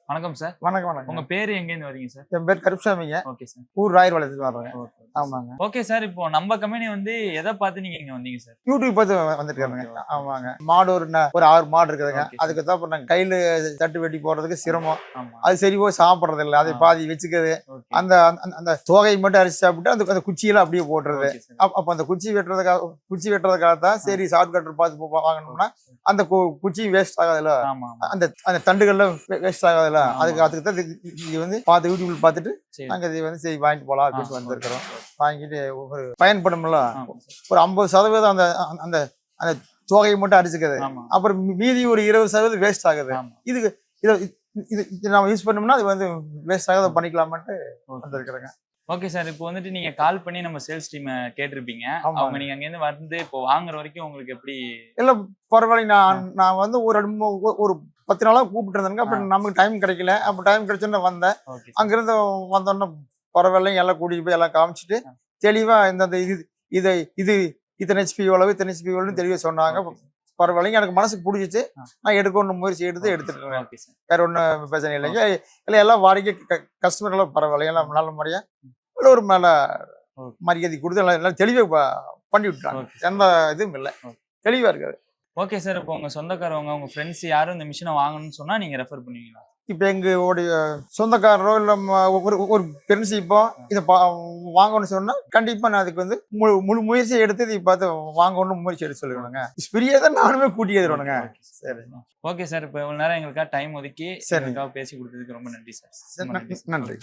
வணக்கம் சார். வணக்கம் வணக்கம். உங்க பேரு எங்கேருந்து வரீங்க சார்? என் பேர் கருப்சாமிங்க. Okay sir. ஊர் ராயர்பாளையத்துக்கு வர்றேங்க. ஆமாங்க. Okay sir. இப்போ நம்ம கம்பெனி வந்து எத பார்த்து நீங்க இங்க வந்தீங்க சார்? யூடியூப் பார்த்து வந்துருக்காருங்க. ஆமாங்க. மாடு ஒரு 6 மாடு இருக்குதுங்க. அதுக்கு தான் இப்ப நாங்க கையில தட்டு வெட்டி போடுறதுக்கு சிரமம். அது சரி போய் சாப்பிடுறது இல்லை. அதை பாதி வச்சுக்கிறது. அந்த அந்த தோகையை மட்டும் அரிசி சாப்பிட்டு அந்த குச்சியெல்லாம் அப்படியே போட்டுறது. அப்ப அந்த குச்சி வெட்டுறதுக்காக தான் சரி ஷார்ட் கட்டர் பார்த்து வாங்கணும்னா அந்த குச்சி வேஸ்ட் ஆகாதுல்ல, அந்த தண்டுகள்லாம் வேஸ்ட் ஆகாதுல்ல, அதுக்கு தான் இது வந்து பார்த்து யூடியூப்ல பார்த்துட்டு நாங்க இதை வந்து சரி வாங்கிட்டு போகலாம் அப்படின்னு வந்திருக்கிறோம். வாங்கிட்டு ஒரு பயன்படும்ல ஒரு 50% அந்த அந்த அந்த தொகையை மட்டும் அடிச்சுக்குது. அப்புறம் மீதி ஒரு 20% வேஸ்ட் ஆகுது. இதுக்கு இதை நம்ம யூஸ் பண்ணோம்னா அது வந்து வேஸ்ட் ஆகாத பண்ணிக்கலாமான்ட்டு வந்திருக்கிறேங்க. Okay sir. இப்போ வந்துட்டு நீங்க கால் பண்ணி நம்ம சேல்ஸ் டீம் கேட்டிருப்பீங்க. அவங்க நீங்க அங்க இருந்து வந்து இப்போ வாங்குற வரைக்கும் உங்களுக்கு எப்படி? இல்ல பரவாயில்ல. நான் வந்து ஒரு 10 நாளா கூப்பிட்டு இருந்தாங்க. அப்புறம் நமக்கு டைம் கிடைக்கல. அப்ப டைம் கிடைச்சோன்னு வந்தேன். அங்கிருந்து வந்தோன்னா பரவாயில்ல, எல்லாம் கூட்டிட்டு போய் எல்லாம் காமிச்சிட்டு தெளிவா இந்த இது இத்தனை ஹெச்பி எவ்வளவு இத்தனை ஹெச்பி எவ்வளவுன்னு தெளிவா சொன்னாங்க. பரவாயில்லைங்க. எனக்கு மனசுக்கு பிடிச்சிச்சு. நான் எடுக்கணும் முயற்சி எடுத்துட்டு வேற ஒன்றும் பிரச்சனை இல்லைங்க. இல்லை எல்லாம் வாடகை கஸ்டமர் எல்லாம் பரவாயில்ல, எல்லாம் நல்ல முறையா ஒரு மேல மரியாதை கொடுத்து எல்லாம் தெளிவா பண்ணி விட்டுறாங்க. எந்த இதுவும் இல்லை, தெளிவா இருக்காது. Okay sir. இப்போ உங்க சொந்தக்காரவங்க உங்க ஃப்ரெண்ட்ஸ் யாரும் இந்த மிஷினை வாங்கணும்னு சொன்னா நீங்க ரெஃபர் பண்ணுவீங்களா? இப்போ எங்களுடைய சொந்தக்காரரோ இல்லை ஒரு ஃப்ரெண்ட்ஸிப்போ இதை வாங்கணும்னு சொன்னா கண்டிப்பா நான் அதுக்கு வந்து முழு முயற்சியை எடுத்து இதை பார்த்து வாங்கணும்னு முயற்சி எடுத்து சொல்லுவாங்க. ஃப்ரீயா தான் நானுமே கூட்டி எழுதுவானுங்க. சரி. Okay sir. இப்போ இவ்வளவு நேரம் எங்களுக்காக டைம் ஒதுக்கி பேசி கொடுத்ததுக்கு ரொம்ப நன்றி சார். நன்றி.